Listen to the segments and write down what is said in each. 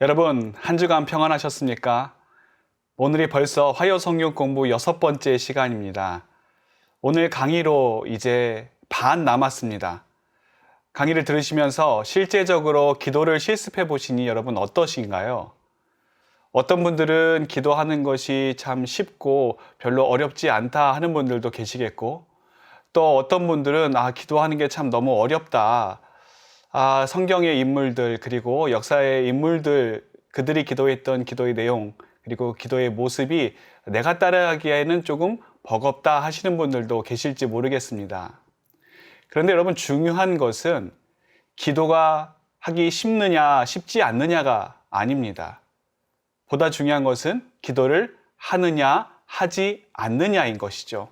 여러분, 한 주간 평안하셨습니까? 오늘이 벌써 화요 성경 공부 6번째 시간입니다. 오늘 강의로 이제 반 남았습니다. 강의를 들으시면서 실제적으로 기도를 실습해 보시니 여러분 어떠신가요? 어떤 분들은 기도하는 것이 참 쉽고 별로 어렵지 않다 하는 분들도 계시겠고, 또 어떤 분들은 기도하는 게 참 너무 어렵다. 성경의 인물들, 그리고 역사의 인물들, 그들이 기도했던 기도의 내용, 그리고 기도의 모습이 내가 따라하기에는 조금 버겁다 하시는 분들도 계실지 모르겠습니다. 그런데 여러분, 중요한 것은 기도가 하기 쉽느냐, 쉽지 않느냐가 아닙니다. 보다 중요한 것은 기도를 하느냐, 하지 않느냐인 것이죠.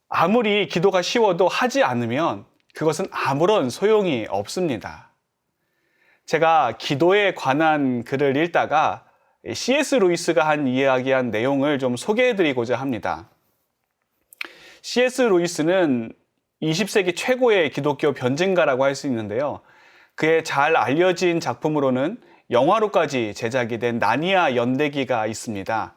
아무리 기도가 쉬워도 하지 않으면 그것은 아무런 소용이 없습니다. 제가 기도에 관한 글을 읽다가 C.S. 루이스가 이야기한 내용을 좀 소개해 드리고자 합니다. C.S. 루이스는 20세기 최고의 기독교 변증가라고 할 수 있는데요. 그의 잘 알려진 작품으로는 영화로까지 제작이 된 나니아 연대기가 있습니다.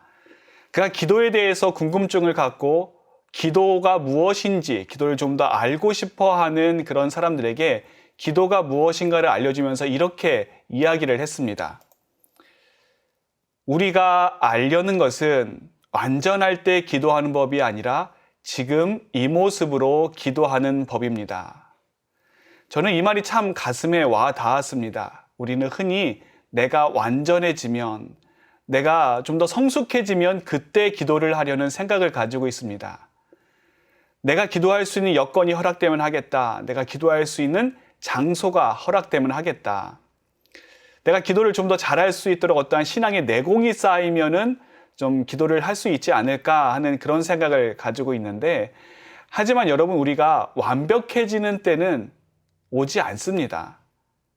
그가 기도에 대해서 궁금증을 갖고 기도가 무엇인지, 기도를 좀 더 알고 싶어 하는 그런 사람들에게 기도가 무엇인가를 알려주면서 이렇게 이야기를 했습니다. 우리가 알려는 것은 완전할 때 기도하는 법이 아니라 지금 이 모습으로 기도하는 법입니다. 저는 이 말이 참 가슴에 와 닿았습니다. 우리는 흔히 내가 완전해지면, 내가 좀 더 성숙해지면 그때 기도를 하려는 생각을 가지고 있습니다. 내가 기도할 수 있는 여건이 허락되면 하겠다. 내가 기도할 수 있는 장소가 허락되면 하겠다. 내가 기도를 좀 더 잘할 수 있도록 어떠한 신앙의 내공이 쌓이면은 좀 기도를 할 수 있지 않을까 하는 그런 생각을 가지고 있는데, 하지만 여러분, 우리가 완벽해지는 때는 오지 않습니다.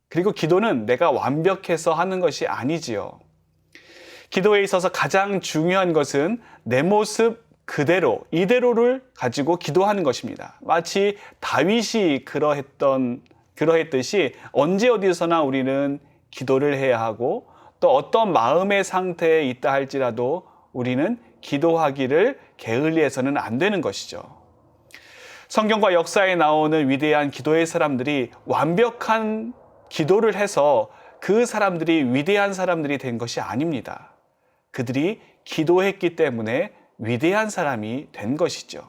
그리고 기도는 내가 완벽해서 하는 것이 아니지요. 기도에 있어서 가장 중요한 것은 내 모습 그대로, 이대로를 가지고 기도하는 것입니다. 마치 다윗이 그러했듯이 언제 어디서나 우리는 기도를 해야 하고, 또 어떤 마음의 상태에 있다 할지라도 우리는 기도하기를 게을리해서는 안 되는 것이죠. 성경과 역사에 나오는 위대한 기도의 사람들이 완벽한 기도를 해서 그 사람들이 위대한 사람들이 된 것이 아닙니다. 그들이 기도했기 때문에 위대한 사람이 된 것이죠.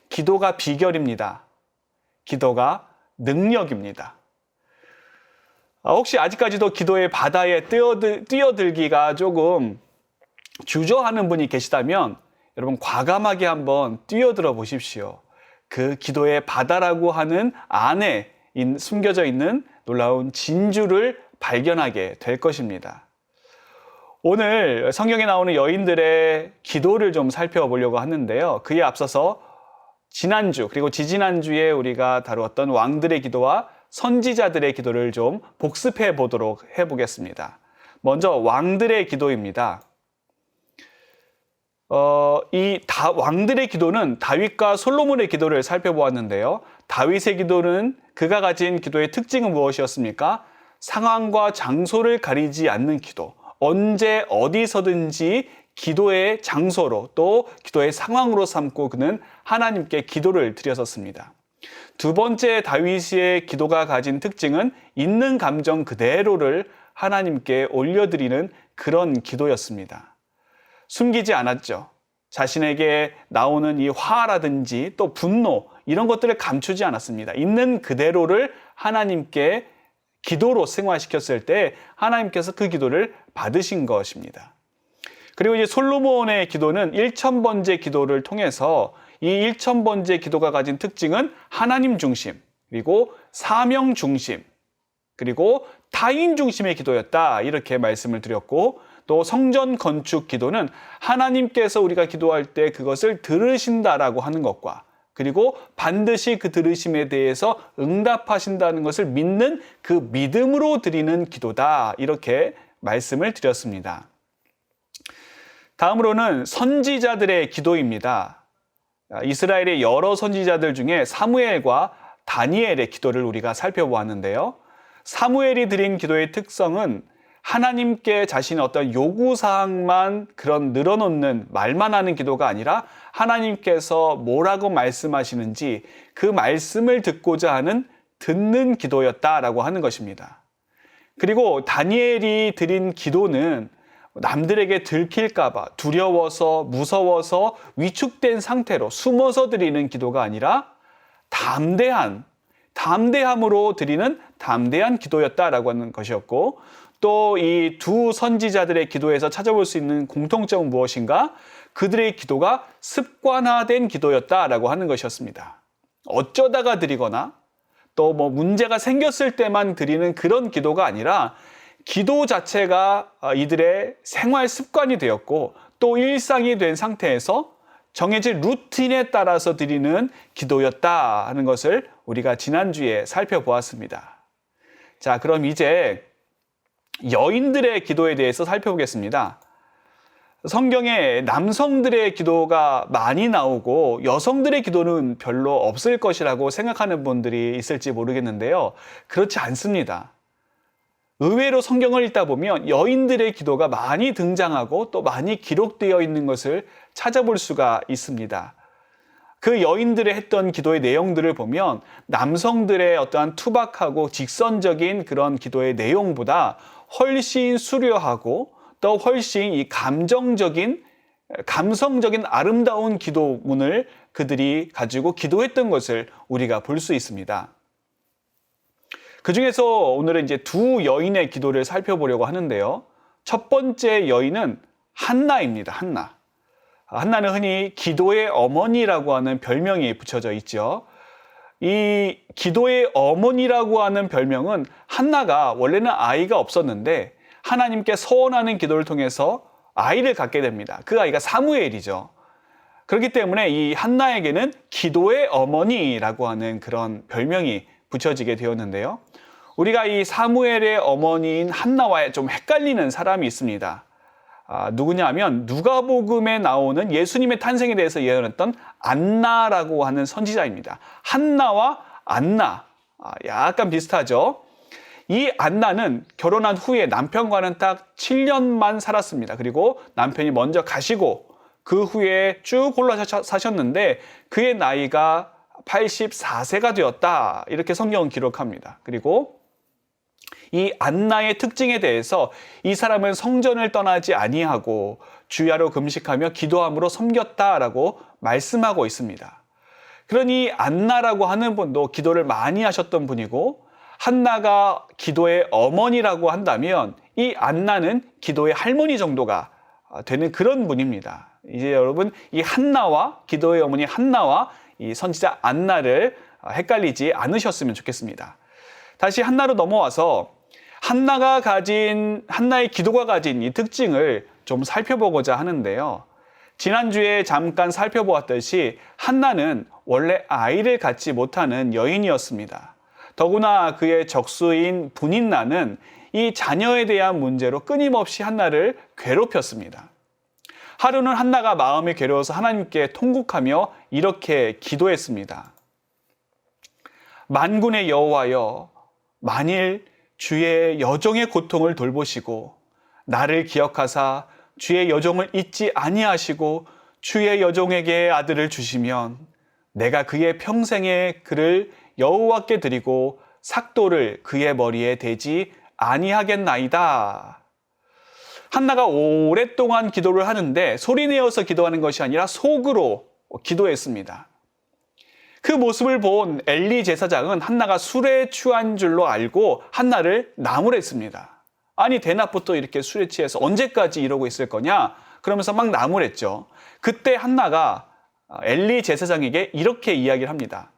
기도가 비결입니다. 기도가 능력입니다. 혹시 아직까지도 기도의 바다에 뛰어들기가 조금 주저하는 분이 계시다면 여러분, 과감하게 한번 뛰어들어 보십시오. 그 기도의 바다라고 하는 안에 숨겨져 있는 놀라운 진주를 발견하게 될 것입니다. 오늘 성경에 나오는 여인들의 기도를 좀 살펴보려고 하는데요. 그에 앞서서 지난주 그리고 지지난주에 우리가 다루었던 왕들의 기도와 선지자들의 기도를 좀 복습해 보도록 해보겠습니다. 먼저 왕들의 기도입니다. 왕들의 기도는 다윗과 솔로몬의 기도를 살펴보았는데요. 다윗의 기도는 그가 가진 기도의 특징은 무엇이었습니까? 상황과 장소를 가리지 않는 기도. 언제 어디서든지 기도의 장소로, 또 기도의 상황으로 삼고 그는 하나님께 기도를 드렸었습니다. 두 번째, 다윗의 기도가 가진 특징은 있는 감정 그대로를 하나님께 올려드리는 그런 기도였습니다. 숨기지 않았죠. 자신에게 나오는 이 화라든지 또 분노, 이런 것들을 감추지 않았습니다. 있는 그대로를 하나님께 기도로 승화시켰을 때 하나님께서 그 기도를 받으신 것입니다. 그리고 이제 솔로몬의 기도는 1000번째 기도를 통해서 이 1000번째 기도가 가진 특징은 하나님 중심, 그리고 사명 중심, 그리고 타인 중심의 기도였다, 이렇게 말씀을 드렸고, 또 성전 건축 기도는 하나님께서 우리가 기도할 때 그것을 들으신다라고 하는 것과, 그리고 반드시 그 들으심에 대해서 응답하신다는 것을 믿는 그 믿음으로 드리는 기도다, 이렇게 말씀을 드렸습니다. 다음으로는 선지자들의 기도입니다. 이스라엘의 여러 선지자들 중에 사무엘과 다니엘의 기도를 우리가 살펴보았는데요. 사무엘이 드린 기도의 특성은 하나님께 자신의 어떤 요구사항만 그런 늘어놓는 말만 하는 기도가 아니라 하나님께서 뭐라고 말씀하시는지 그 말씀을 듣고자 하는 듣는 기도였다라고 하는 것입니다. 그리고 다니엘이 드린 기도는 남들에게 들킬까봐 두려워서 무서워서 위축된 상태로 숨어서 드리는 기도가 아니라 담대함으로 드리는 담대한 기도였다라고 하는 것이었고, 또 이 두 선지자들의 기도에서 찾아볼 수 있는 공통점은 무엇인가? 그들의 기도가 습관화된 기도였다라고 하는 것이었습니다. 어쩌다가 드리거나 또 문제가 생겼을 때만 드리는 그런 기도가 아니라 기도 자체가 이들의 생활 습관이 되었고 또 일상이 된 상태에서 정해진 루틴에 따라서 드리는 기도였다 하는 것을 우리가 지난주에 살펴보았습니다. 자, 그럼 이제 여인들의 기도에 대해서 살펴보겠습니다. 성경에 남성들의 기도가 많이 나오고 여성들의 기도는 별로 없을 것이라고 생각하는 분들이 있을지 모르겠는데요. 그렇지 않습니다. 의외로 성경을 읽다 보면 여인들의 기도가 많이 등장하고 또 많이 기록되어 있는 것을 찾아볼 수가 있습니다. 그 여인들의 했던 기도의 내용들을 보면 남성들의 어떠한 투박하고 직선적인 그런 기도의 내용보다 훨씬 수려하고 또 훨씬 이 감성적인 아름다운 기도문을 그들이 가지고 기도했던 것을 우리가 볼 수 있습니다. 그 중에서 오늘은 이제 두 여인의 기도를 살펴보려고 하는데요. 첫 번째 여인은 한나입니다. 한나. 한나는 흔히 기도의 어머니라고 하는 별명이 붙여져 있죠. 이 기도의 어머니라고 하는 별명은 한나가 원래는 아이가 없었는데 하나님께 서원하는 기도를 통해서 아이를 갖게 됩니다. 그 아이가 사무엘이죠. 그렇기 때문에 이 한나에게는 기도의 어머니라고 하는 그런 별명이 붙여지게 되었는데요. 우리가 이 사무엘의 어머니인 한나와 좀 헷갈리는 사람이 있습니다. 누구냐 하면 누가복음에 나오는 예수님의 탄생에 대해서 예언했던 안나라고 하는 선지자입니다. 한나와 안나, 약간 비슷하죠. 이 안나는 결혼한 후에 남편과는 딱 7년만 살았습니다. 그리고 남편이 먼저 가시고 그 후에 쭉 홀로 사셨는데 그의 나이가 84세가 되었다. 이렇게 성경은 기록합니다. 그리고 이 안나의 특징에 대해서 이 사람은 성전을 떠나지 아니하고 주야로 금식하며 기도함으로 섬겼다라고 말씀하고 있습니다. 그러니 안나라고 하는 분도 기도를 많이 하셨던 분이고 한나가 기도의 어머니라고 한다면 이 안나는 기도의 할머니 정도가 되는 그런 분입니다. 이제 여러분 이 한나와 기도의 어머니 한나와 이 선지자 안나를 헷갈리지 않으셨으면 좋겠습니다. 다시 한나로 넘어와서 한나의 기도가 가진 이 특징을 좀 살펴보고자 하는데요. 지난주에 잠깐 살펴보았듯이 한나는 원래 아이를 갖지 못하는 여인이었습니다. 더구나 그의 적수인 분인나는 이 자녀에 대한 문제로 끊임없이 한나를 괴롭혔습니다. 하루는 한나가 마음이 괴로워서 하나님께 통곡하며 이렇게 기도했습니다. 만군의 여호와여, 만일 주의 여종의 고통을 돌보시고 나를 기억하사 주의 여종을 잊지 아니하시고 주의 여종에게 아들을 주시면 내가 그의 평생에 그를 여호와께 드리고 삭도를 그의 머리에 대지 아니하겠나이다. 한나가 오랫동안 기도를 하는데 소리내어서 기도하는 것이 아니라 속으로 기도했습니다. 그 모습을 본 엘리 제사장은 한나가 술에 취한 줄로 알고 한나를 나무랬습니다. 아니 대낮부터 이렇게 술에 취해서 언제까지 이러고 있을 거냐? 그러면서 막 나무랬죠. 그때 한나가 엘리 제사장에게 이렇게 이야기를 합니다.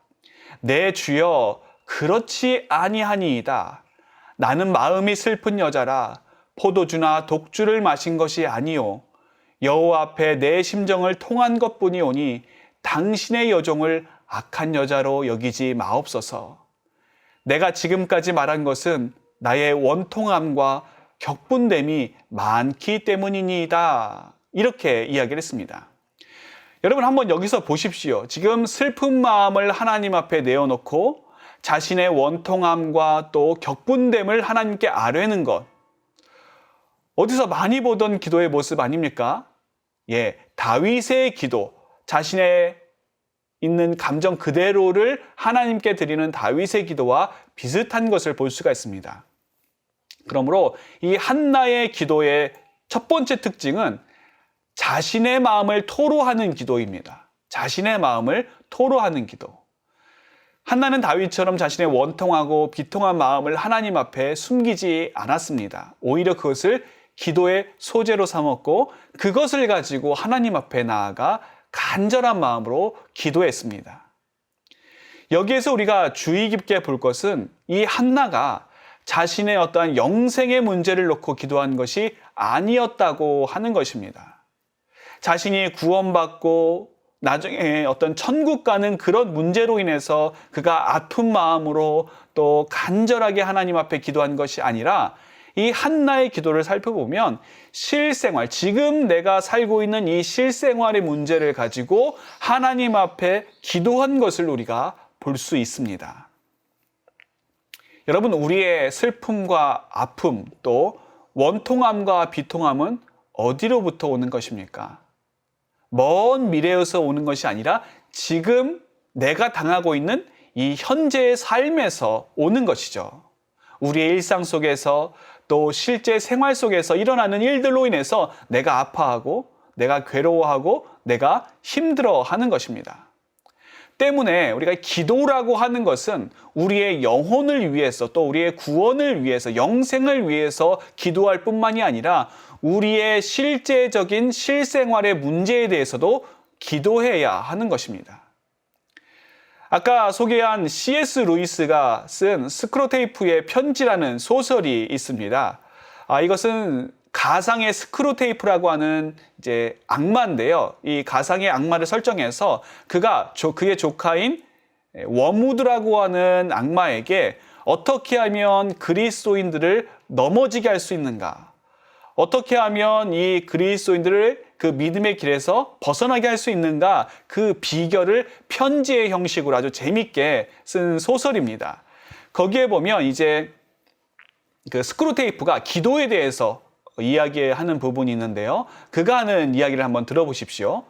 내 주여 그렇지 아니하니이다. 나는 마음이 슬픈 여자라 포도주나 독주를 마신 것이 아니요 여호와 앞에 내 심정을 통한 것뿐이오니 당신의 여종을 악한 여자로 여기지 마옵소서. 내가 지금까지 말한 것은 나의 원통함과 격분됨이 많기 때문이니이다. 이렇게 이야기를 했습니다. 여러분 한번 여기서 보십시오. 지금 슬픈 마음을 하나님 앞에 내어놓고 자신의 원통함과 또 격분됨을 하나님께 아뢰는 것. 어디서 많이 보던 기도의 모습 아닙니까? 예, 다윗의 기도, 자신의 있는 감정 그대로를 하나님께 드리는 다윗의 기도와 비슷한 것을 볼 수가 있습니다. 그러므로 이 한나의 기도의 첫 번째 특징은 자신의 마음을 토로하는 기도입니다. 자신의 마음을 토로하는 기도. 한나는 다윗처럼 자신의 원통하고 비통한 마음을 하나님 앞에 숨기지 않았습니다. 오히려 그것을 기도의 소재로 삼았고 그것을 가지고 하나님 앞에 나아가 간절한 마음으로 기도했습니다. 여기에서 우리가 주의 깊게 볼 것은 이 한나가 자신의 어떠한 영생의 문제를 놓고 기도한 것이 아니었다고 하는 것입니다. 자신이 구원받고 나중에 어떤 천국 가는 그런 문제로 인해서 그가 아픈 마음으로 또 간절하게 하나님 앞에 기도한 것이 아니라 이 한나의 기도를 살펴보면 실생활, 지금 내가 살고 있는 이 실생활의 문제를 가지고 하나님 앞에 기도한 것을 우리가 볼 수 있습니다. 여러분, 우리의 슬픔과 아픔 또 원통함과 비통함은 어디로부터 오는 것입니까? 먼 미래에서 오는 것이 아니라 지금 내가 당하고 있는 이 현재의 삶에서 오는 것이죠. 우리의 일상 속에서 또 실제 생활 속에서 일어나는 일들로 인해서 내가 아파하고 내가 괴로워하고 내가 힘들어하는 것입니다. 때문에 우리가 기도라고 하는 것은 우리의 영혼을 위해서 또 우리의 구원을 위해서 영생을 위해서 기도할 뿐만이 아니라 우리의 실제적인 실생활의 문제에 대해서도 기도해야 하는 것입니다. 아까 소개한 C.S. 루이스가 쓴 스크루테이프의 편지라는 소설이 있습니다. 이것은 가상의 스크루테이프라고 하는 이제 악마인데요. 이 가상의 악마를 설정해서 그의 조카인 워무드라고 하는 악마에게 어떻게 하면 그리스도인들을 넘어지게 할 수 있는가? 어떻게 하면 이 그리스도인들을 그 믿음의 길에서 벗어나게 할 수 있는가? 그 비결을 편지의 형식으로 아주 재밌게 쓴 소설입니다. 거기에 보면 이제 그 스크루테이프가 기도에 대해서 이야기하는 부분이 있는데요. 그가 하는 이야기를 한번 들어보십시오.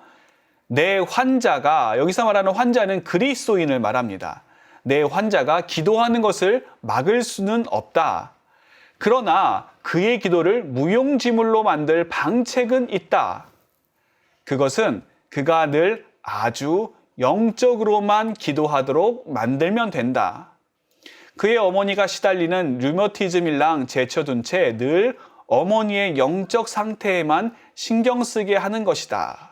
내 환자가, 여기서 말하는 환자는 그리스도인을 말합니다. 내 환자가 기도하는 것을 막을 수는 없다. 그러나 그의 기도를 무용지물로 만들 방책은 있다. 그것은 그가 늘 아주 영적으로만 기도하도록 만들면 된다. 그의 어머니가 시달리는 류머티즘이랑 제쳐둔 채 늘 어머니의 영적 상태에만 신경 쓰게 하는 것이다.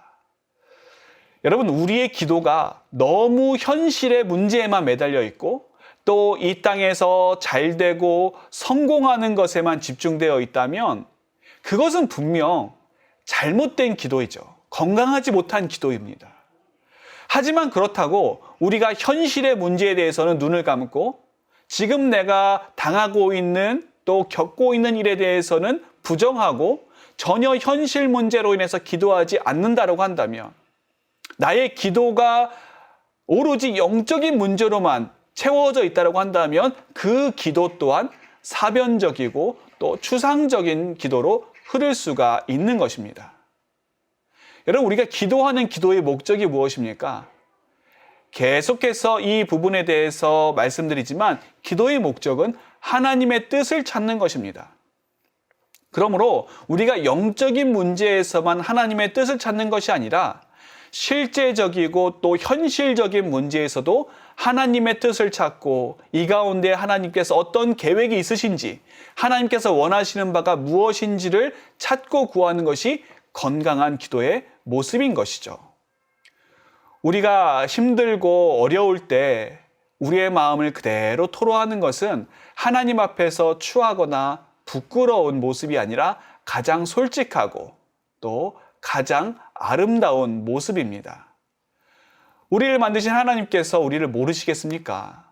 여러분, 우리의 기도가 너무 현실의 문제에만 매달려 있고 또 이 땅에서 잘 되고 성공하는 것에만 집중되어 있다면 그것은 분명 잘못된 기도이죠. 건강하지 못한 기도입니다. 하지만 그렇다고 우리가 현실의 문제에 대해서는 눈을 감고 지금 내가 당하고 있는 또 겪고 있는 일에 대해서는 부정하고 전혀 현실 문제로 인해서 기도하지 않는다고 한다면 나의 기도가 오로지 영적인 문제로만 채워져 있다고 한다면 그 기도 또한 사변적이고 또 추상적인 기도로 흐를 수가 있는 것입니다. 여러분, 우리가 기도하는 기도의 목적이 무엇입니까? 계속해서 이 부분에 대해서 말씀드리지만 기도의 목적은 하나님의 뜻을 찾는 것입니다. 그러므로 우리가 영적인 문제에서만 하나님의 뜻을 찾는 것이 아니라 실제적이고 또 현실적인 문제에서도 하나님의 뜻을 찾고 이 가운데 하나님께서 어떤 계획이 있으신지, 하나님께서 원하시는 바가 무엇인지를 찾고 구하는 것이 건강한 기도의 모습인 것이죠. 우리가 힘들고 어려울 때 우리의 마음을 그대로 토로하는 것은 하나님 앞에서 추하거나 부끄러운 모습이 아니라 가장 솔직하고 또 가장 아름다운 모습입니다. 우리를 만드신 하나님께서 우리를 모르시겠습니까?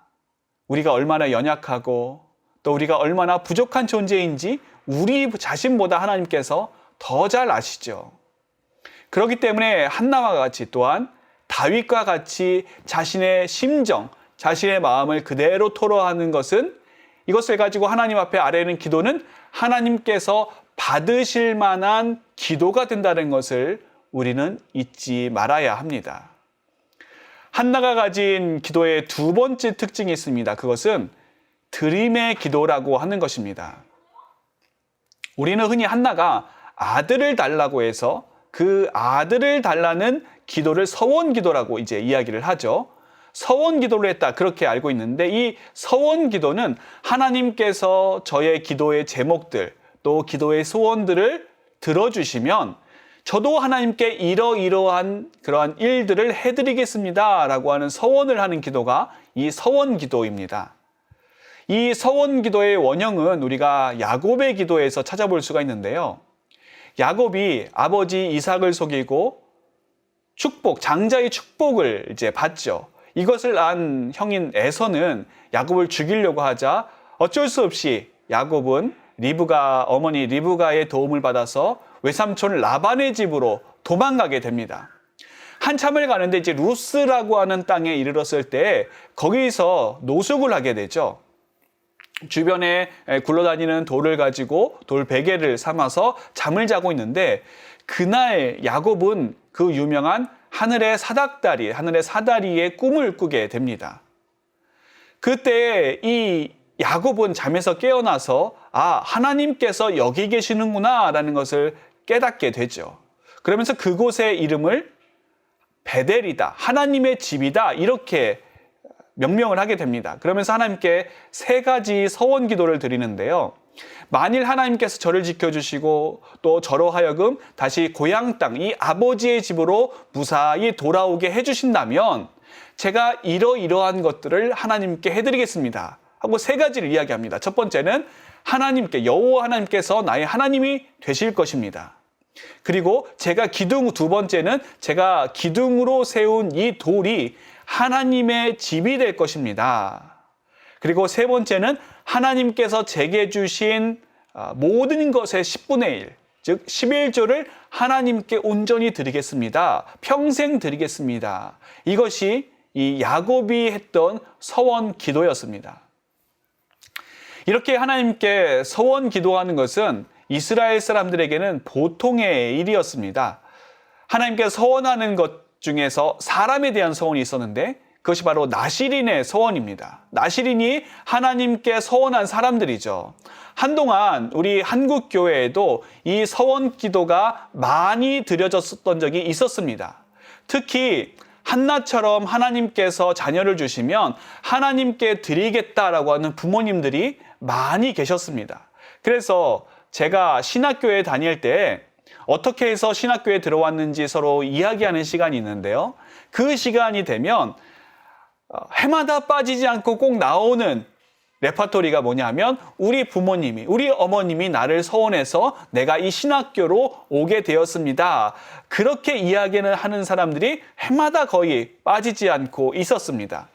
우리가 얼마나 연약하고 또 우리가 얼마나 부족한 존재인지 우리 자신보다 하나님께서 더 잘 아시죠. 그렇기 때문에 한나와 같이 또한 다윗과 같이 자신의 심정, 자신의 마음을 그대로 토로하는 것은 이것을 가지고 하나님 앞에 아뢰는 기도는 하나님께서 받으실 만한 기도가 된다는 것을 우리는 잊지 말아야 합니다. 한나가 가진 기도의 두 번째 특징이 있습니다. 그것은 드림의 기도라고 하는 것입니다. 우리는 흔히 한나가 아들을 달라고 해서 그 아들을 달라는 기도를 서원 기도라고 이제 이야기를 하죠. 서원 기도를 했다, 그렇게 알고 있는데, 이 서원 기도는 하나님께서 저의 기도의 제목들, 또 기도의 소원들을 들어주시면 저도 하나님께 이러이러한 그러한 일들을 해드리겠습니다 라고 하는 서원을 하는 기도가 이 서원 기도입니다. 이 서원 기도의 원형은 우리가 야곱의 기도에서 찾아볼 수가 있는데요. 야곱이 아버지 이삭을 속이고 장자의 축복을 이제 받죠. 이것을 안 형인 에서는 야곱을 죽이려고 하자 어쩔 수 없이 야곱은 어머니 리브가의 도움을 받아서 외삼촌 라반의 집으로 도망가게 됩니다. 한참을 가는데 이제 루스라고 하는 땅에 이르렀을 때 거기서 노숙을 하게 되죠. 주변에 굴러다니는 돌을 가지고 돌 베개를 삼아서 잠을 자고 있는데, 그날 야곱은 그 유명한 하늘의 사다리의 꿈을 꾸게 됩니다. 그때 이 야곱은 잠에서 깨어나서 하나님께서 여기 계시는구나 라는 것을 깨닫게 되죠. 그러면서 그곳의 이름을 베델이다, 하나님의 집이다, 이렇게 명명을 하게 됩니다. 그러면서 하나님께 세 가지 서원 기도를 드리는데요. 만일 하나님께서 저를 지켜주시고 또 저로 하여금 다시 고향 땅, 이 아버지의 집으로 무사히 돌아오게 해주신다면 제가 이러이러한 것들을 하나님께 해드리겠습니다 하고 세 가지를 이야기합니다. 첫 번째는 여호와 하나님께서 나의 하나님이 되실 것입니다. 그리고 두 번째는 제가 기둥으로 세운 이 돌이 하나님의 집이 될 것입니다. 그리고 세 번째는 하나님께서 제게 주신 모든 것의 10분의 1, 즉 11조를 하나님께 온전히 드리겠습니다. 평생 드리겠습니다. 이것이 이 야곱이 했던 서원 기도였습니다. 이렇게 하나님께 서원 기도하는 것은 이스라엘 사람들에게는 보통의 일이었습니다. 하나님께 서원하는 것 중에서 사람에 대한 서원이 있었는데 그것이 바로 나시린의 서원입니다. 나시린이 하나님께 서원한 사람들이죠. 한동안 우리 한국 교회에도 이 서원 기도가 많이 드려졌던 적이 있었습니다. 특히 한나처럼 하나님께서 자녀를 주시면 하나님께 드리겠다라고 하는 부모님들이 많이 계셨습니다. 그래서 제가 신학교에 다닐 때 어떻게 해서 신학교에 들어왔는지 서로 이야기하는 시간이 있는데요. 그 시간이 되면 해마다 빠지지 않고 꼭 나오는 레퍼토리가 뭐냐면 우리 부모님이, 우리 어머님이 나를 서원해서 내가 이 신학교로 오게 되었습니다. 그렇게 이야기를 하는 사람들이 해마다 거의 빠지지 않고 있었습니다.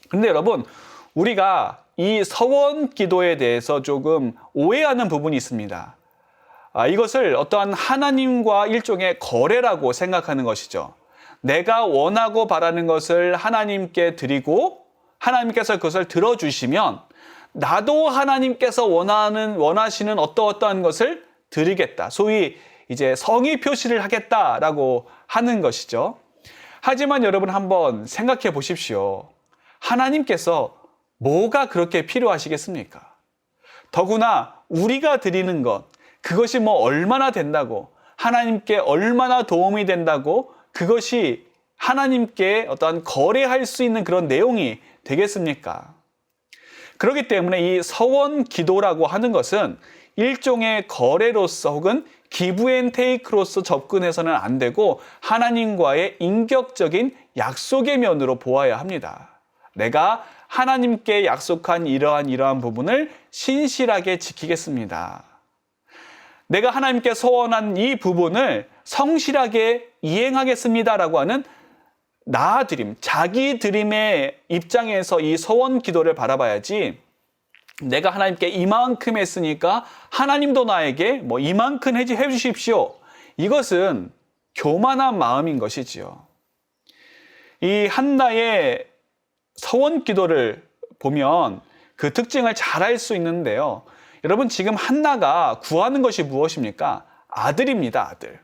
그런데 여러분, 우리가 이 서원 기도에 대해서 조금 오해하는 부분이 있습니다. 이것을 어떠한 하나님과 일종의 거래라고 생각하는 것이죠. 내가 원하고 바라는 것을 하나님께 드리고 하나님께서 그것을 들어주시면 나도 하나님께서 원하시는 어떠한 것을 드리겠다. 소위 이제 성의 표시를 하겠다라고 하는 것이죠. 하지만 여러분 한번 생각해 보십시오. 하나님께서 뭐가 그렇게 필요하시겠습니까? 더구나 우리가 드리는 것, 그것이 얼마나 된다고, 하나님께 얼마나 도움이 된다고 그것이 하나님께 어떠한 거래할 수 있는 그런 내용이 되겠습니까? 그렇기 때문에 이 서원 기도라고 하는 것은 일종의 거래로서 혹은 기브 앤 테이크로서 접근해서는 안 되고 하나님과의 인격적인 약속의 면으로 보아야 합니다. 내가 하나님께 약속한 이러한 부분을 신실하게 지키겠습니다. 내가 하나님께 서원한 이 부분을 성실하게 이행하겠습니다라고 하는 나아드림, 자기 드림의 입장에서 이 서원 기도를 바라봐야지, 내가 하나님께 이만큼 했으니까 하나님도 나에게 이만큼 해주십시오. 이것은 교만한 마음인 것이지요. 이 한나의 서원 기도를 보면 그 특징을 잘 알 수 있는데요. 여러분, 지금 한나가 구하는 것이 무엇입니까? 아들입니다, 아들.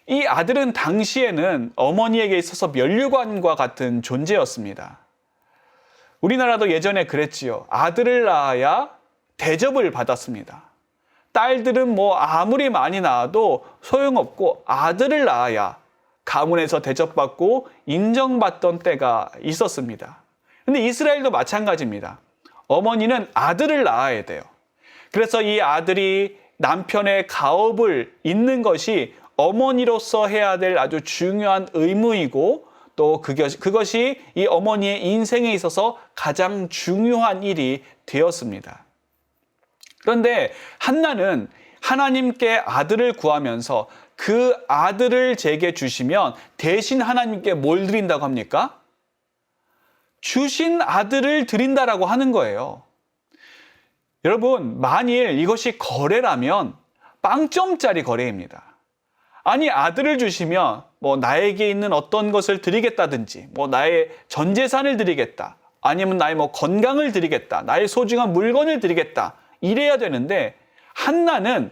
이 아들은 당시에는 어머니에게 있어서 면류관과 같은 존재였습니다. 우리나라도 예전에 그랬지요. 아들을 낳아야 대접을 받았습니다. 딸들은 뭐 아무리 많이 낳아도 소용없고 아들을 낳아야 가문에서 대접받고 인정받던 때가 있었습니다. 근데 이스라엘도 마찬가지입니다. 어머니는 아들을 낳아야 돼요. 그래서 이 아들이 남편의 가업을 잇는 것이 어머니로서 해야 될 아주 중요한 의무이고, 또 그것이 이 어머니의 인생에 있어서 가장 중요한 일이 되었습니다. 그런데 한나는 하나님께 아들을 구하면서 그 아들을 제게 주시면 대신 하나님께 뭘 드린다고 합니까? 주신 아들을 드린다라고 하는 거예요. 여러분, 만일 이것이 거래라면 빵점짜리 거래입니다. 아니, 아들을 주시면 뭐 나에게 있는 어떤 것을 드리겠다든지, 뭐 나의 전 재산을 드리겠다, 아니면 나의 뭐 건강을 드리겠다, 나의 소중한 물건을 드리겠다, 이래야 되는데, 한나는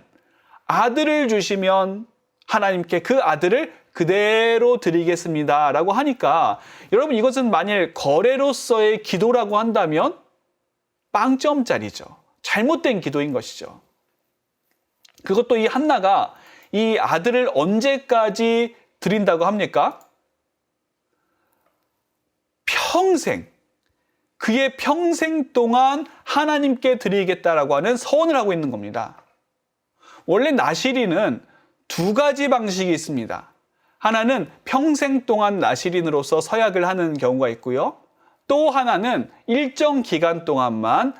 아들을 주시면 하나님께 그 아들을 그대로 드리겠습니다 라고 하니까, 여러분, 이것은 만일 거래로서의 기도라고 한다면 빵점짜리죠. 잘못된 기도인 것이죠. 그것도 이 한나가 이 아들을 언제까지 드린다고 합니까? 평생, 그의 평생 동안 하나님께 드리겠다라고 하는 서원을 하고 있는 겁니다. 원래 나시린은 두 가지 방식이 있습니다. 하나는 평생 동안 나시린으로서 서약을 하는 경우가 있고요. 또 하나는 일정 기간 동안만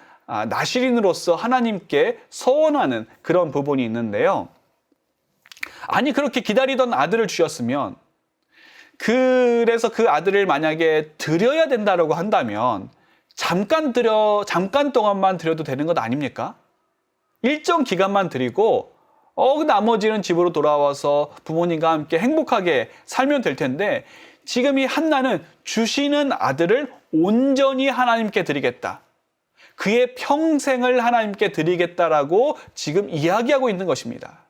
나시린으로서 하나님께 서원하는 그런 부분이 있는데요. 아니, 그렇게 기다리던 아들을 주셨으면, 그래서 그 아들을 만약에 드려야 된다라고 한다면 잠깐 동안만 드려도 되는 것 아닙니까? 일정 기간만 드리고 나머지는 집으로 돌아와서 부모님과 함께 행복하게 살면 될 텐데, 지금 이 한나는 주시는 아들을 온전히 하나님께 드리겠다, 그의 평생을 하나님께 드리겠다라고 지금 이야기하고 있는 것입니다.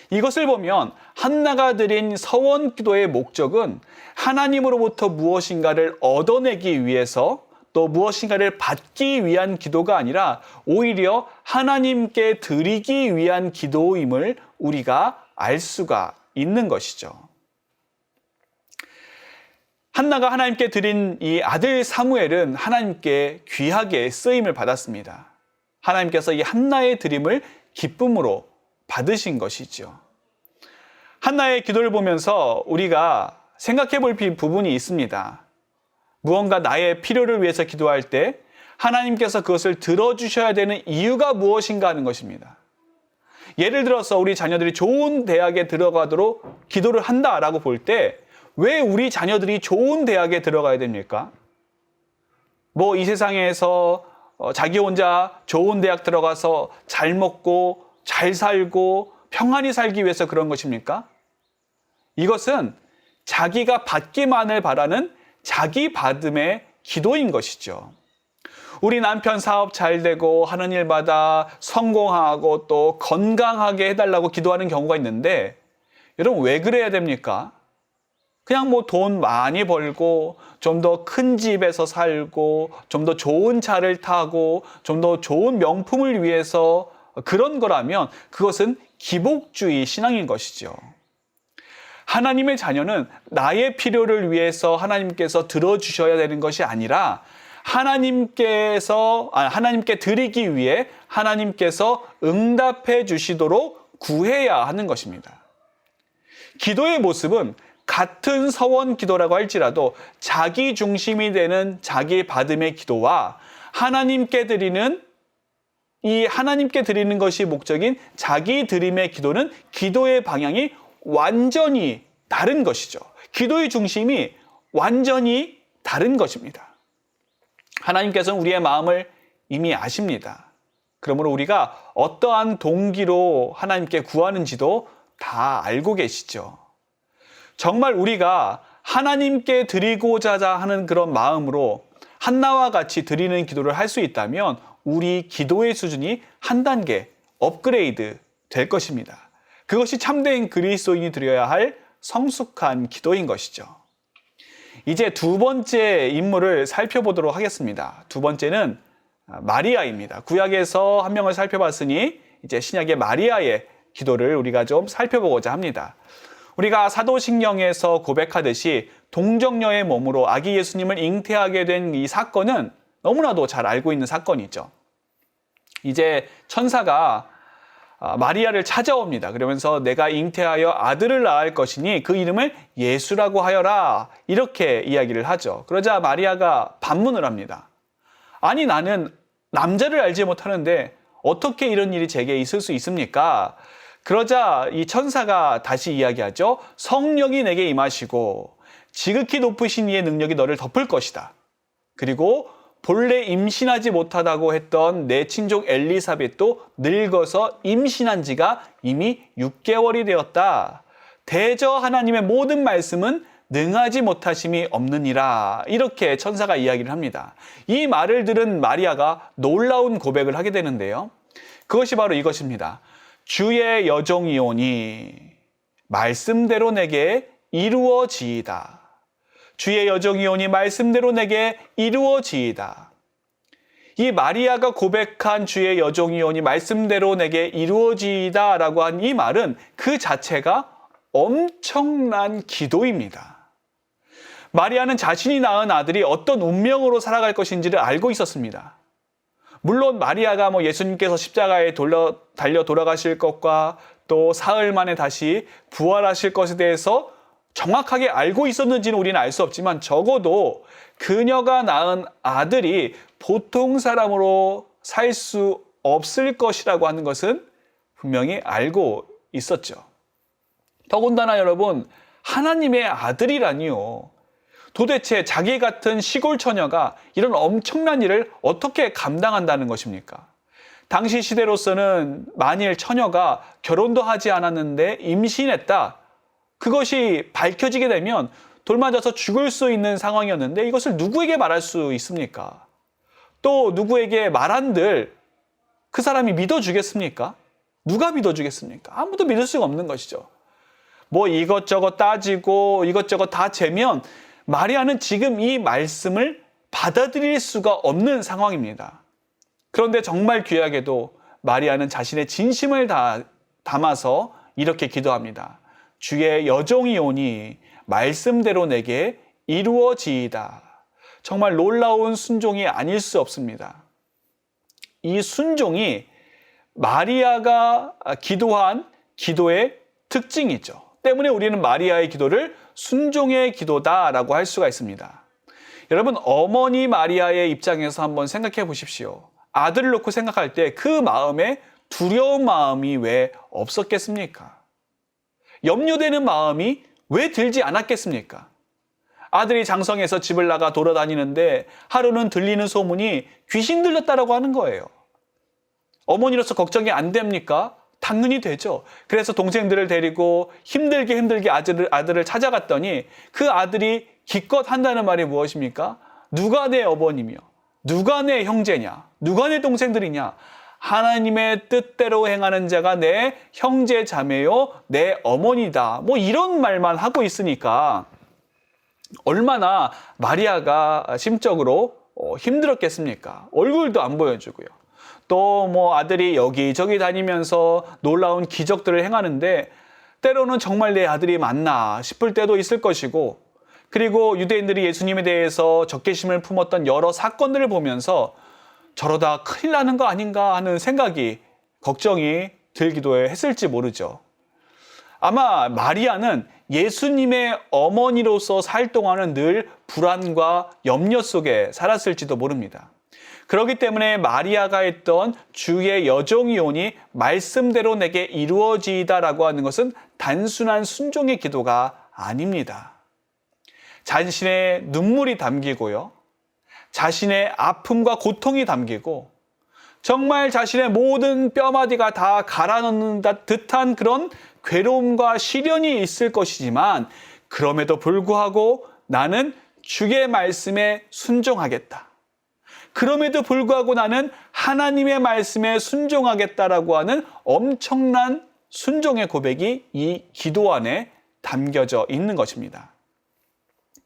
이것을 보면 한나가 드린 서원 기도의 목적은 하나님으로부터 무엇인가를 얻어내기 위해서, 또 무엇인가를 받기 위한 기도가 아니라 오히려 하나님께 드리기 위한 기도임을 우리가 알 수가 있는 것이죠. 한나가 하나님께 드린 이 아들 사무엘은 하나님께 귀하게 쓰임을 받았습니다. 하나님께서 이 한나의 드림을 기쁨으로 받으신 것이죠. 한나의 기도를 보면서 우리가 생각해 볼 부분이 있습니다. 무언가 나의 필요를 위해서 기도할 때 하나님께서 그것을 들어주셔야 되는 이유가 무엇인가 하는 것입니다. 예를 들어서 우리 자녀들이 좋은 대학에 들어가도록 기도를 한다라고 볼 때, 왜 우리 자녀들이 좋은 대학에 들어가야 됩니까? 뭐 이 세상에서 자기 혼자 좋은 대학 들어가서 잘 먹고 잘 살고 평안히 살기 위해서 그런 것입니까? 이것은 자기가 받기만을 바라는 자기 받음의 기도인 것이죠. 우리 남편 사업 잘 되고 하는 일마다 성공하고 또 건강하게 해달라고 기도하는 경우가 있는데, 여러분, 왜 그래야 됩니까? 그냥 뭐 돈 많이 벌고 좀 더 큰 집에서 살고 좀 더 좋은 차를 타고 좀 더 좋은 명품을 위해서 그런 거라면 그것은 기복주의 신앙인 것이죠. 하나님의 자녀는 나의 필요를 위해서 하나님께서 들어주셔야 되는 것이 아니라 하나님께 드리기 위해 하나님께서 응답해 주시도록 구해야 하는 것입니다. 기도의 모습은 같은 서원 기도라고 할지라도 자기 중심이 되는 자기 받음의 기도와 하나님께 드리는 것이 목적인 자기 드림의 기도는 기도의 방향이 완전히 다른 것이죠. 기도의 중심이 완전히 다른 것입니다. 하나님께서는 우리의 마음을 이미 아십니다. 그러므로 우리가 어떠한 동기로 하나님께 구하는지도 다 알고 계시죠. 정말 우리가 하나님께 드리고자 하는 그런 마음으로 한나와 같이 드리는 기도를 할 수 있다면 우리 기도의 수준이 한 단계 업그레이드 될 것입니다. 그것이 참된 그리스도인이 드려야 할 성숙한 기도인 것이죠. 이제 두 번째 인물을 살펴보도록 하겠습니다. 두 번째는 마리아입니다. 구약에서 한 명을 살펴봤으니 이제 신약의 마리아의 기도를 우리가 좀 살펴보고자 합니다. 우리가 사도신경에서 고백하듯이 동정녀의 몸으로 아기 예수님을 잉태하게 된 이 사건은 너무나도 잘 알고 있는 사건이죠. 이제 천사가 마리아를 찾아옵니다. 그러면서 내가 잉태하여 아들을 낳을 것이니 그 이름을 예수라고 하여라. 이렇게 이야기를 하죠. 그러자 마리아가 반문을 합니다. 아니, 나는 남자를 알지 못하는데 어떻게 이런 일이 제게 있을 수 있습니까? 그러자 이 천사가 다시 이야기하죠. 성령이 내게 임하시고 지극히 높으신 이의 능력이 너를 덮을 것이다. 그리고 본래 임신하지 못하다고 했던 내 친족 엘리사벳도 늙어서 임신한 지가 이미 6개월이 되었다. 대저 하나님의 모든 말씀은 능하지 못하심이 없느니라. 이렇게 천사가 이야기를 합니다. 이 말을 들은 마리아가 놀라운 고백을 하게 되는데요. 그것이 바로 이것입니다. 주의 여종이오니 말씀대로 내게 이루어지이다. 주의 여종이오니 말씀대로 내게 이루어지이다. 이 마리아가 고백한 주의 여종이오니 말씀대로 내게 이루어지이다 라고 한 이 말은 그 자체가 엄청난 기도입니다. 마리아는 자신이 낳은 아들이 어떤 운명으로 살아갈 것인지를 알고 있었습니다. 물론 마리아가 예수님께서 십자가에 달려 돌아가실 것과 또 사흘 만에 다시 부활하실 것에 대해서 정확하게 알고 있었는지는 우리는 알 수 없지만 적어도 그녀가 낳은 아들이 보통 사람으로 살 수 없을 것이라고 하는 것은 분명히 알고 있었죠. 더군다나 여러분, 하나님의 아들이라니요. 도대체 자기 같은 시골 처녀가 이런 엄청난 일을 어떻게 감당한다는 것입니까? 당시 시대로서는 만일 처녀가 결혼도 하지 않았는데 임신했다. 그것이 밝혀지게 되면 돌맞아서 죽을 수 있는 상황이었는데 이것을 누구에게 말할 수 있습니까? 또 누구에게 말한들 그 사람이 믿어주겠습니까? 누가 믿어주겠습니까? 아무도 믿을 수가 없는 것이죠. 이것저것 따지고 이것저것 다 재면 마리아는 지금 이 말씀을 받아들일 수가 없는 상황입니다. 그런데 정말 귀하게도 마리아는 자신의 진심을 담아서 이렇게 기도합니다. 주의 여종이오니 말씀대로 내게 이루어지이다. 정말 놀라운 순종이 아닐 수 없습니다. 이 순종이 마리아가 기도한 기도의 특징이죠. 때문에 우리는 마리아의 기도를 순종의 기도다라고 할 수가 있습니다. 여러분, 어머니 마리아의 입장에서 한번 생각해 보십시오. 아들을 놓고 생각할 때 그 마음에 두려운 마음이 왜 없었겠습니까? 염려되는 마음이 왜 들지 않았겠습니까? 아들이 장성해서 집을 나가 돌아다니는데 하루는 들리는 소문이 귀신 들렸다라고 하는 거예요. 어머니로서 걱정이 안 됩니까? 당연히 되죠. 그래서 동생들을 데리고 힘들게 아들을 찾아갔더니 그 아들이 기껏 한다는 말이 무엇입니까? 누가 내 어머니며 누가 내 형제냐? 누가 내 동생들이냐? 하나님의 뜻대로 행하는 자가 내 형제 자매요 내 어머니다. 이런 말만 하고 있으니까 얼마나 마리아가 심적으로 힘들었겠습니까? 얼굴도 안 보여주고요. 또 아들이 여기저기 다니면서 놀라운 기적들을 행하는데 때로는 정말 내 아들이 맞나 싶을 때도 있을 것이고, 그리고 유대인들이 예수님에 대해서 적개심을 품었던 여러 사건들을 보면서 저러다 큰일 나는 거 아닌가 하는 생각이, 걱정이 들기도 했을지 모르죠. 아마 마리아는 예수님의 어머니로서 살 동안은 늘 불안과 염려 속에 살았을지도 모릅니다. 그렇기 때문에 마리아가 했던 주의 여종이오니 말씀대로 내게 이루어지이다라고 하는 것은 단순한 순종의 기도가 아닙니다. 자신의 눈물이 담기고요. 자신의 아픔과 고통이 담기고 정말 자신의 모든 뼈마디가 다 갈아넣는 듯한 그런 괴로움과 시련이 있을 것이지만 그럼에도 불구하고 나는 주의 말씀에 순종하겠다. 그럼에도 불구하고 나는 하나님의 말씀에 순종하겠다라고 하는 엄청난 순종의 고백이 이 기도 안에 담겨져 있는 것입니다.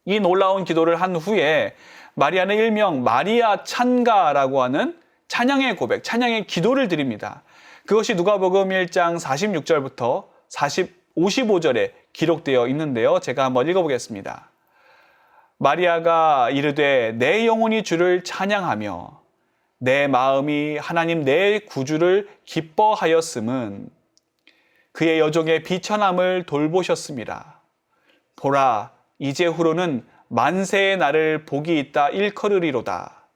이 놀라운 기도를 한 후에 마리아는 일명 마리아 찬가라고 하는 찬양의 고백, 찬양의 기도를 드립니다. 그것이 누가복음 1장 46절부터 55절에 기록되어 있는데요. 제가 한번 읽어보겠습니다. 마리아가 이르되 내 영혼이 주를 찬양하며 내 마음이 하나님 내 구주를 기뻐하였음은 그의 여종의 비천함을 돌보셨습니다. 보라, 이제후로는 만세의 나를 복이 있다 일컬으리로다.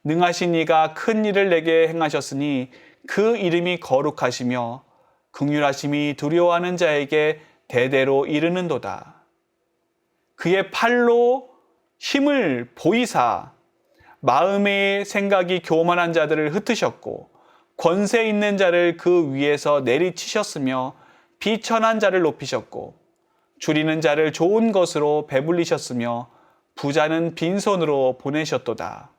능하신 이가 큰 일을 내게 행하셨으니 그 이름이 거룩하시며 긍휼하심이 두려워하는 자에게 대대로 이르는도다. 그의 팔로 힘을 보이사 마음의 생각이 교만한 자들을 흩으셨고 권세 있는 자를 그 위에서 내리치셨으며 비천한 자를 높이셨고 줄이는 자를 좋은 것으로 배불리셨으며 부자는 빈손으로 보내셨도다.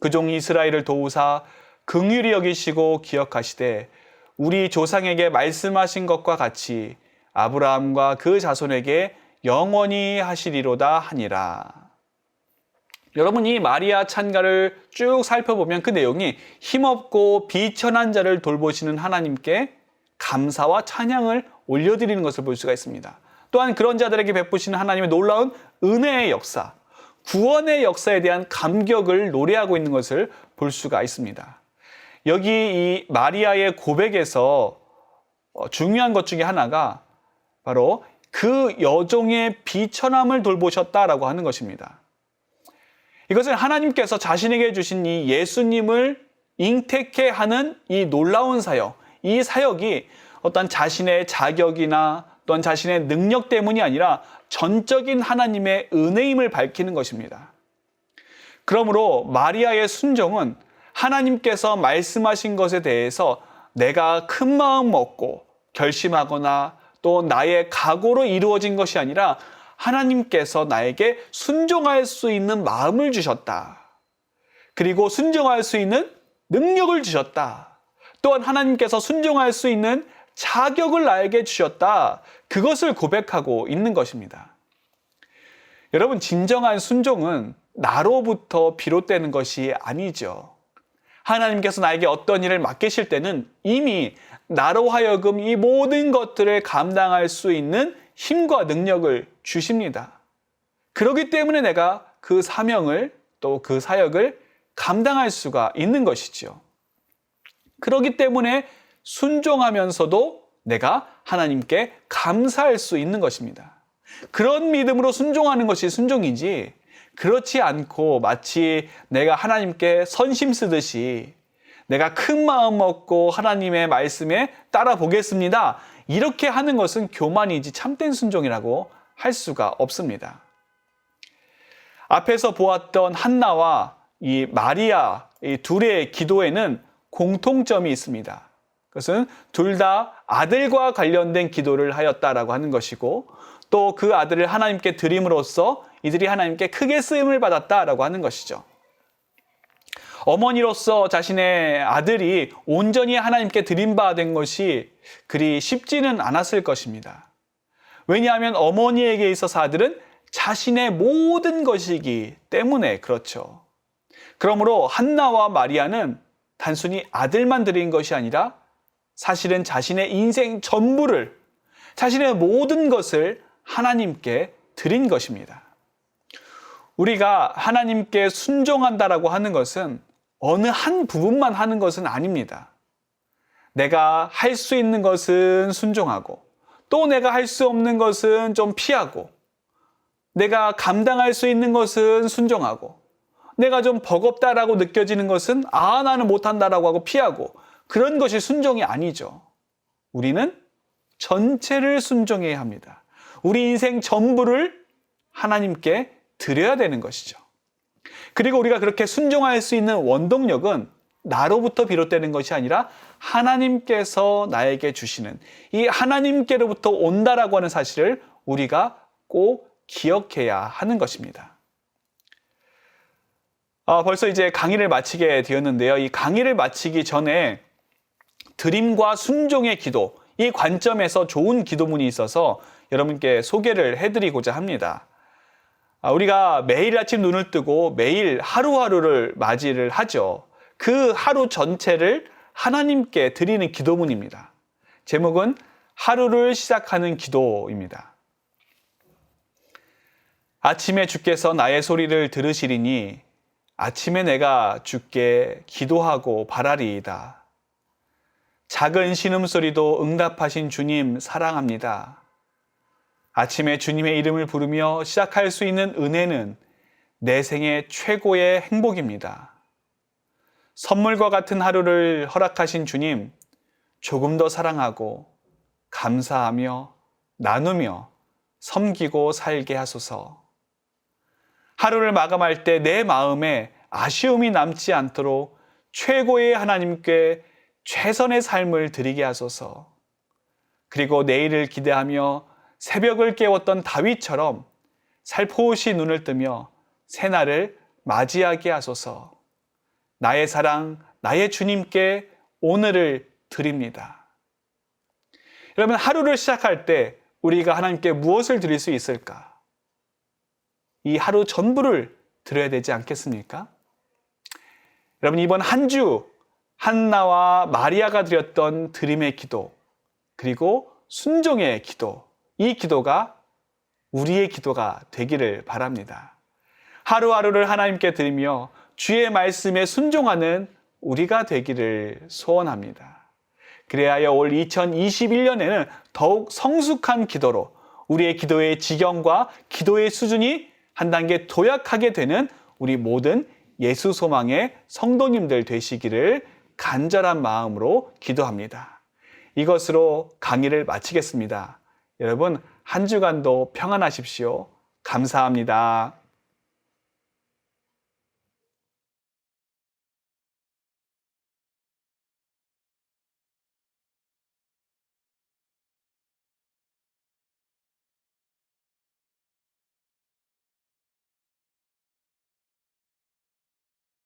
그종 이스라엘을 도우사 긍휼히 여기시고 기억하시되 우리 조상에게 말씀하신 것과 같이 아브라함과 그 자손에게 영원히 하시리로다 하니라. 여러분, 이 마리아 찬가를 쭉 살펴보면 그 내용이 힘없고 비천한 자를 돌보시는 하나님께 감사와 찬양을 올려드리는 것을 볼 수가 있습니다. 또한 그런 자들에게 베푸시는 하나님의 놀라운 은혜의 역사, 구원의 역사에 대한 감격을 노래하고 있는 것을 볼 수가 있습니다. 여기 이 마리아의 고백에서 중요한 것 중에 하나가 바로 그 여종의 비천함을 돌보셨다라고 하는 것입니다. 이것은 하나님께서 자신에게 주신 이 예수님을 잉태케 하는 이 놀라운 사역, 이 사역이 어떤 자신의 자격이나 또한 자신의 능력 때문이 아니라 전적인 하나님의 은혜임을 밝히는 것입니다. 그러므로 마리아의 순종은 하나님께서 말씀하신 것에 대해서 내가 큰 마음 먹고 결심하거나 또 나의 각오로 이루어진 것이 아니라 하나님께서 나에게 순종할 수 있는 마음을 주셨다. 그리고 순종할 수 있는 능력을 주셨다. 또한 하나님께서 순종할 수 있는 자격을 나에게 주셨다. 그것을 고백하고 있는 것입니다. 여러분, 진정한 순종은 나로부터 비롯되는 것이 아니죠. 하나님께서 나에게 어떤 일을 맡기실 때는 이미 나로 하여금 이 모든 것들을 감당할 수 있는 힘과 능력을 주십니다. 그렇기 때문에 내가 그 사명을 또 그 사역을 감당할 수가 있는 것이죠. 그렇기 때문에 순종하면서도 내가 하나님께 감사할 수 있는 것입니다. 그런 믿음으로 순종하는 것이 순종이지, 그렇지 않고 마치 내가 하나님께 선심 쓰듯이 내가 큰 마음 먹고 하나님의 말씀에 따라 보겠습니다, 이렇게 하는 것은 교만이지 참된 순종이라고 할 수가 없습니다. 앞에서 보았던 한나와 이 마리아 이 둘의 기도에는 공통점이 있습니다. 그것은 둘 다 아들과 관련된 기도를 하였다라고 하는 것이고, 또 그 아들을 하나님께 드림으로써 이들이 하나님께 크게 쓰임을 받았다라고 하는 것이죠. 어머니로서 자신의 아들이 온전히 하나님께 드림받은 것이 그리 쉽지는 않았을 것입니다. 왜냐하면 어머니에게 있어서 아들은 자신의 모든 것이기 때문에 그렇죠. 그러므로 한나와 마리아는 단순히 아들만 드린 것이 아니라 사실은 자신의 인생 전부를, 자신의 모든 것을 하나님께 드린 것입니다. 우리가 하나님께 순종한다라고 하는 것은 어느 한 부분만 하는 것은 아닙니다. 내가 할 수 있는 것은 순종하고, 또 내가 할 수 없는 것은 좀 피하고, 내가 감당할 수 있는 것은 순종하고, 내가 좀 버겁다라고 느껴지는 것은 나는 못한다라고 하고 피하고, 그런 것이 순종이 아니죠. 우리는 전체를 순종해야 합니다. 우리 인생 전부를 하나님께 드려야 되는 것이죠. 그리고 우리가 그렇게 순종할 수 있는 원동력은 나로부터 비롯되는 것이 아니라 하나님께서 나에게 주시는, 이 하나님께로부터 온다라고 하는 사실을 우리가 꼭 기억해야 하는 것입니다. 벌써 이제 강의를 마치게 되었는데요. 이 강의를 마치기 전에 드림과 순종의 기도, 이 관점에서 좋은 기도문이 있어서 여러분께 소개를 해드리고자 합니다. 우리가 매일 아침 눈을 뜨고 매일 하루하루를 맞이를 하죠. 그 하루 전체를 하나님께 드리는 기도문입니다. 제목은 하루를 시작하는 기도입니다. 아침에 주께서 나의 소리를 들으시리니 아침에 내가 주께 기도하고 바라리이다. 작은 신음소리도 응답하신 주님 사랑합니다. 아침에 주님의 이름을 부르며 시작할 수 있는 은혜는 내 생애 최고의 행복입니다. 선물과 같은 하루를 허락하신 주님, 조금 더 사랑하고 감사하며 나누며 섬기고 살게 하소서. 하루를 마감할 때 내 마음에 아쉬움이 남지 않도록 최고의 하나님께 최선의 삶을 드리게 하소서. 그리고 내일을 기대하며 새벽을 깨웠던 다윗처럼 살포시 눈을 뜨며 새날을 맞이하게 하소서. 나의 사랑, 나의 주님께 오늘을 드립니다. 여러분, 하루를 시작할 때 우리가 하나님께 무엇을 드릴 수 있을까? 이 하루 전부를 드려야 되지 않겠습니까? 여러분, 이번 한 주 한나와 마리아가 드렸던 드림의 기도, 그리고 순종의 기도, 이 기도가 우리의 기도가 되기를 바랍니다. 하루하루를 하나님께 드리며 주의 말씀에 순종하는 우리가 되기를 소원합니다. 그래야 올 2021년에는 더욱 성숙한 기도로 우리의 기도의 지경과 기도의 수준이 한 단계 도약하게 되는 우리 모든 예수 소망의 성도님들 되시기를 간절한 마음으로 기도합니다. 이것으로 강의를 마치겠습니다. 여러분, 한 주간도 평안하십시오. 감사합니다.